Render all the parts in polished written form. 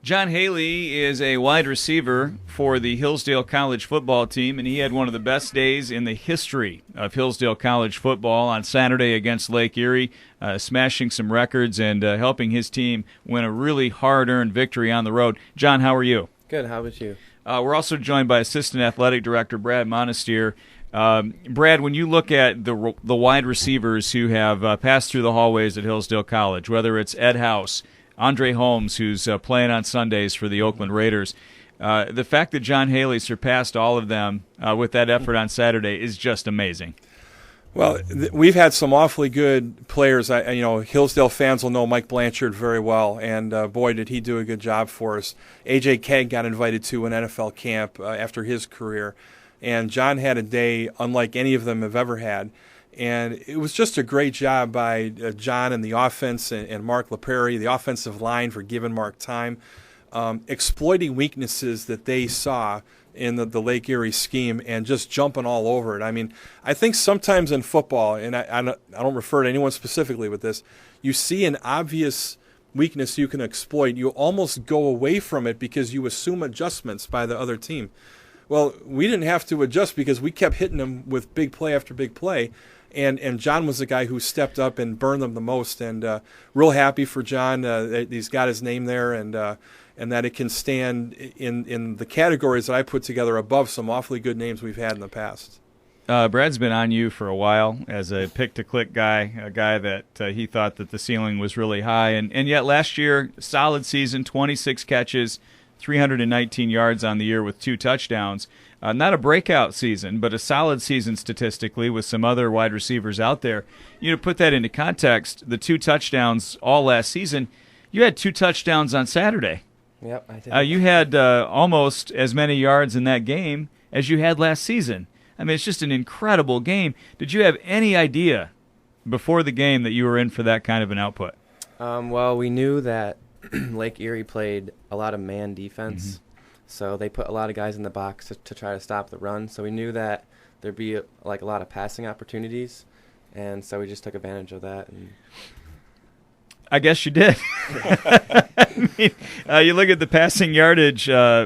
John Haley is a wide receiver for the Hillsdale College football team, and he had one of the best days in the history of Hillsdale College football on Saturday against Lake Erie, smashing some records and helping his team win a really hard-earned victory on the road. John, how are you? Good. How about you? We're also joined by Assistant Athletic Director Brad Monastiere. Brad, when you look at the wide receivers who have passed through the hallways at Hillsdale College, whether it's Ed House, Andre Holmes, who's playing on Sundays for the Oakland Raiders, the fact that John Haley surpassed all of them with that effort on Saturday is just amazing. Well, we've had some awfully good players. Hillsdale fans will know Mike Blanchard very well, and boy, did he do a good job for us. A.J. Kegg got invited to an NFL camp after his career, and John had a day unlike any of them have ever had. And it was just a great job by John and the offense and Mark LaPrairie, the offensive line, for giving Mark time, exploiting weaknesses that they saw in the Lake Erie scheme and just jumping all over it. I mean, I think sometimes in football, and I don't refer to anyone specifically with this, you see an obvious weakness you can exploit. You almost go away from it because you assume adjustments by the other team. Well, we didn't have to adjust because we kept hitting them with big play after big play. And John was the guy who stepped up and burned them the most. And real happy for John. He's got his name there, and that it can stand in the categories that I put together above some awfully good names we've had in the past. Brad's been on you for a while as a pick-to-click guy, a guy that he thought that the ceiling was really high. And yet last year, solid season, 26 catches, 319 yards on the year with 2 touchdowns. Not a breakout season, but a solid season statistically with some other wide receivers out there. To put that into context, the 2 touchdowns all last season, you had 2 touchdowns on Saturday. Yep, I did. You had almost as many yards in that game as you had last season. I mean, it's just an incredible game. Did you have any idea before the game that you were in for that kind of an output? Well, we knew that Lake Erie played a lot of man defense. Mm-hmm. So they put a lot of guys in the box to try to stop the run. So we knew that there'd be a lot of passing opportunities, and so we just took advantage of that. And I guess you did. I mean, you look at the passing yardage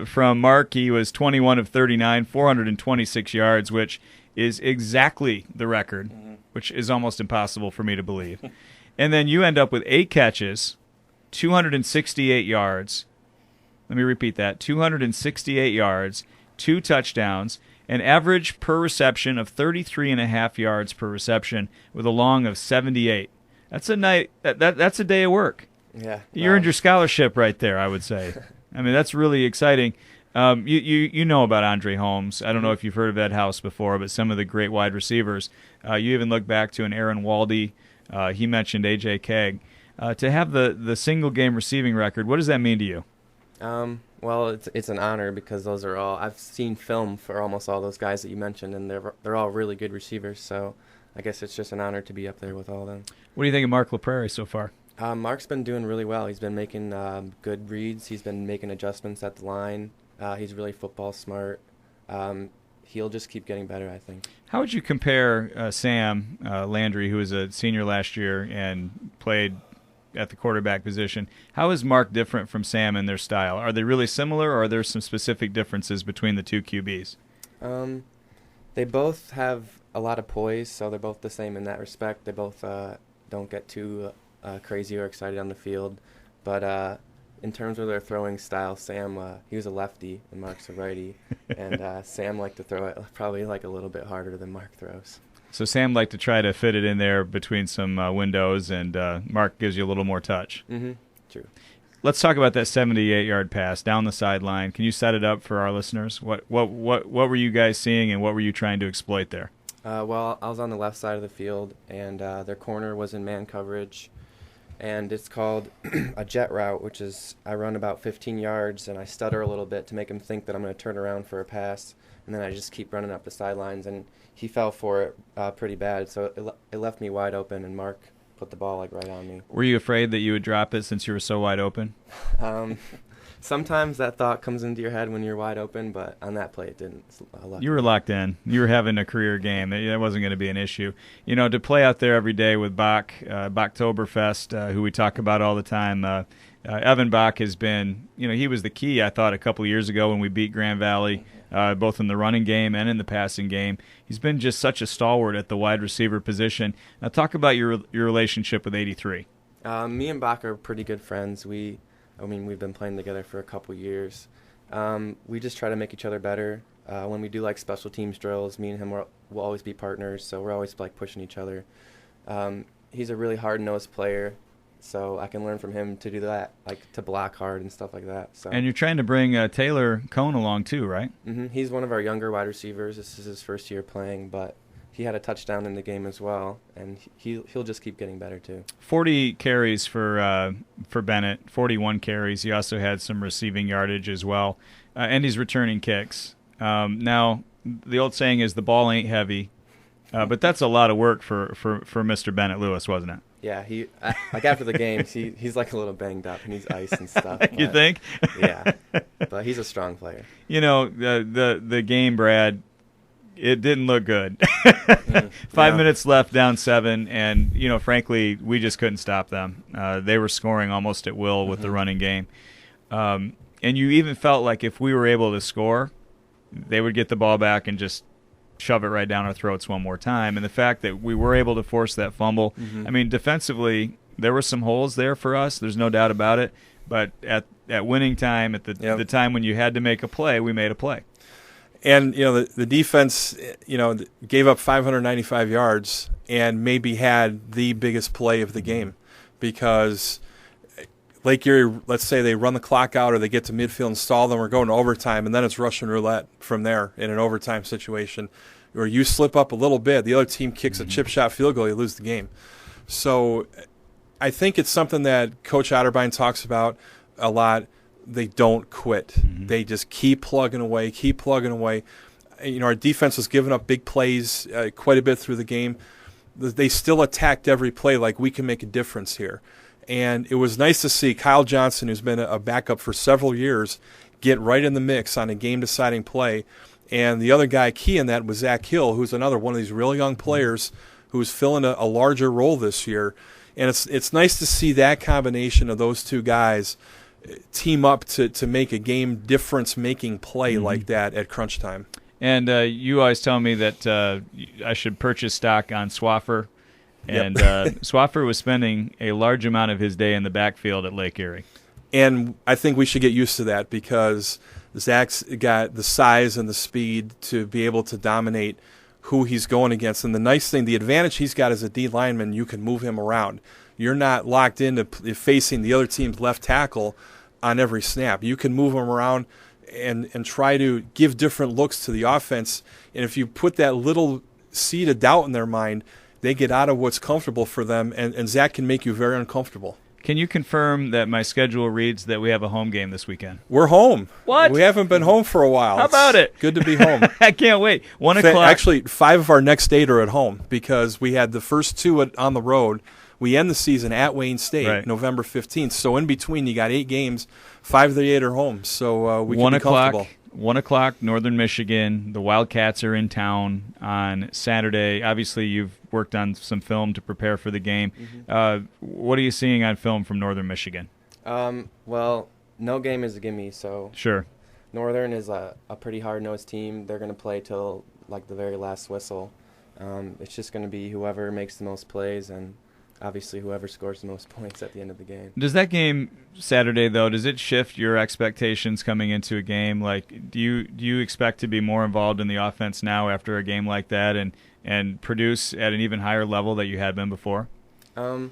from Mark. He was 21 of 39, 426 yards, which is exactly the record, which is almost impossible for me to believe. And then you end up with 8 catches, 268 yards. Let me repeat that. 268 yards, 2 touchdowns, an average per reception of 33.5 yards per reception with a long of 78. That's a night. That's a day of work. Yeah. You earned your scholarship right there, I would say. I mean, that's really exciting. You know about Andre Holmes. I don't know if you've heard of Ed House before, but some of the great wide receivers. You even look back to an Aaron Waldy. He mentioned A.J. Kegg. To have the single-game receiving record, what does that mean to you? Well, it's an honor because those are all. I've seen film for almost all those guys that you mentioned, and they're all really good receivers. So I guess it's just an honor to be up there with all of them. What do you think of Mark LaPrairie so far? Mark's been doing really well. He's been making good reads. He's been making adjustments at the line. He's really football smart. He'll just keep getting better, I think. How would you compare Sam Landry, who was a senior last year and played at the quarterback position? How is Mark different from Sam in their style? Are they really similar, or are there some specific differences between the 2 QBs? They both have a lot of poise, so they're both the same in that respect. They both don't get too crazy or excited on the field. But in terms of their throwing style, Sam, he was a lefty and Mark's a righty. And Sam liked to throw it probably a little bit harder than Mark throws. So Sam liked to try to fit it in there between some windows, and Mark gives you a little more touch. Mm-hmm. True. Let's talk about that 78-yard pass down the sideline. Can you set it up for our listeners? What were you guys seeing, and what were you trying to exploit there? Well, I was on the left side of the field, and their corner was in man coverage, and it's called a jet route, which is I run about 15 yards, and I stutter a little bit to make him think that I'm going to turn around for a pass, and then I just keep running up the sidelines, and he fell for it pretty bad, so it left me wide open, and Mark put the ball right on me. Were you afraid that you would drop it since you were so wide open? Sometimes that thought comes into your head when you're wide open, but on that play it didn't. You were locked in. You were having a career game. That wasn't going to be an issue. To play out there every day with Bach, Bachtoberfest, who we talk about all the time, Evan Bach has been, he was the key, I thought, a couple of years ago when we beat Grand Valley, both in the running game and in the passing game. He's been just such a stalwart at the wide receiver position. Now talk about your relationship with 83. Me and Bach are pretty good friends. We've been playing together for a couple years. We just try to make each other better. When we do like special teams drills, me and him will always be partners, so we're always like pushing each other. He's a really hard-nosed player, so I can learn from him to do that, like to block hard and stuff like that. So. And you're trying to bring Taylor Cohn along too, right? Mm-hmm. He's one of our younger wide receivers. This is his first year playing, but he had a touchdown in the game as well, and he'll just keep getting better too. 40 carries for Bennett, 41 carries. He also had some receiving yardage as well, and he's returning kicks. Now, the old saying is the ball ain't heavy, but that's a lot of work for Mr. Bennett Lewis, wasn't it? Yeah, like after the games, he's like a little banged up and he's ice and stuff. You think? Yeah, but he's a strong player. The game, Brad, it didn't look good. 5 minutes left, down 7, and frankly, we just couldn't stop them. They were scoring almost at will with the running game, and you even felt like if we were able to score, they would get the ball back and just shove it right down our throats one more time. And the fact that we were able to force that fumble, defensively, there were some holes there for us. There's no doubt about it. But at winning time, at the time when you had to make a play, we made a play. And, the defense, gave up 595 yards and maybe had the biggest play of the game because Lake Erie, let's say they run the clock out or they get to midfield and stall them or go into overtime, and then it's Russian roulette from there in an overtime situation where you slip up a little bit, the other team kicks a chip shot field goal, you lose the game. So I think it's something that Coach Otterbein talks about a lot. They don't quit. They just keep plugging away. Our defense was giving up big plays quite a bit through the game. They still attacked every play like we can make a difference here. And it was nice to see Kyle Johnson, who's been a backup for several years, get right in the mix on a game-deciding play. And the other guy key in that was Zach Hill, who's another one of these real young players who's filling a larger role this year. And it's nice to see that combination of those two guys team up to make a game difference-making play like that at crunch time. And you always tell me that I should purchase stock on Swaffer. And Swaffer was spending a large amount of his day in the backfield at Lake Erie. And I think we should get used to that because Zach's got the size and the speed to be able to dominate who he's going against. And the nice thing, the advantage he's got as a D lineman, you can move him around. You're not locked into facing the other team's left tackle on every snap. You can move him around and try to give different looks to the offense. And if you put that little seed of doubt in their mind, they get out of what's comfortable for them, and Zach can make you very uncomfortable. Can you confirm that my schedule reads that we have a home game this weekend? We're home. What? We haven't been home for a while. How about it? Good to be home. I can't wait. 1 o'clock. Actually, 5 of our next 8 are at home because we had the first 2 on the road. We end the season at Wayne State, November 15th. So in between, you got 8 games. 5 of the 8 are home. So we can be comfortable. 1 o'clock, Northern Michigan. The Wildcats are in town on Saturday. Obviously, you've worked on some film to prepare for the game. What are you seeing on film from Northern Michigan? Well, no game is a gimme, so sure. Northern is a pretty hard-nosed team. They're going to play till like the very last whistle. It's just going to be whoever makes the most plays and obviously whoever scores the most points at the end of the game. Does that game Saturday, though, does it shift your expectations coming into a game? Like, do you expect to be more involved in the offense now after a game like that and produce at an even higher level that you had been before? Not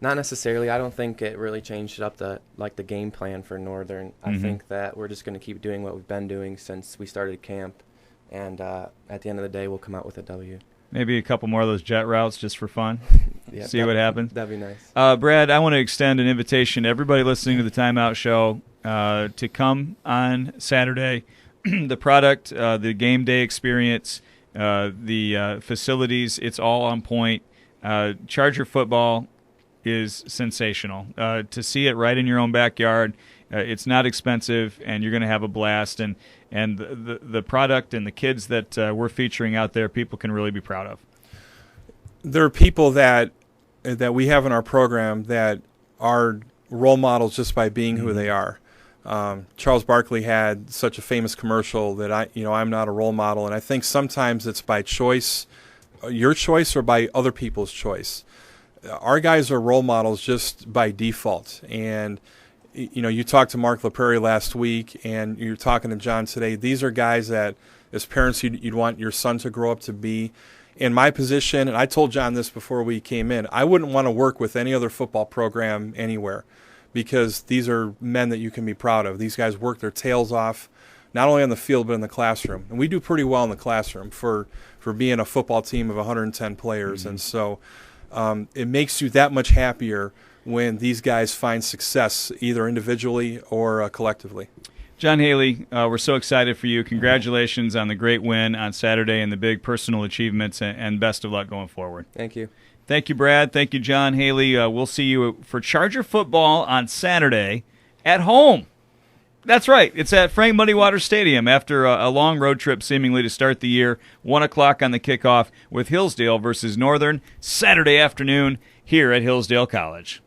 necessarily. I don't think it really changed up the game plan for Northern. I think that we're just going to keep doing what we've been doing since we started camp, and at the end of the day, we'll come out with a W. Maybe a couple more of those jet routes just for fun. See what happens. That'd be nice. Brad, I want to extend an invitation to everybody listening to the Timeout Show to come on Saturday. The product, the game day experience, the facilities, it's all on point. Charger football is sensational. To see it right in your own backyard, it's not expensive, and you're going to have a blast. And the product and the kids that we're featuring out there, people can really be proud of. There are people that we have in our program that are role models just by being who they are. Charles Barkley had such a famous commercial that I'm not a role model, and I think sometimes it's by choice, your choice, or by other people's choice. Our guys are role models just by default, and you talked to Mark LaPrairie last week, and you're talking to John today. These are guys that, as parents, you'd want your son to grow up to be. In my position, and I told John this before we came in, I wouldn't want to work with any other football program anywhere, because these are men that you can be proud of. These guys work their tails off, not only on the field but in the classroom. And we do pretty well in the classroom for being a football team of 110 players. And so it makes you that much happier when these guys find success either individually or collectively. John Haley, we're so excited for you. Congratulations on the great win on Saturday and the big personal achievements, and best of luck going forward. Thank you. Thank you, Brad. Thank you, John Haley. We'll see you for Charger football on Saturday at home. That's right. It's at Frank Muddywater Stadium after a long road trip seemingly to start the year. 1 o'clock on the kickoff with Hillsdale versus Northern, Saturday afternoon here at Hillsdale College.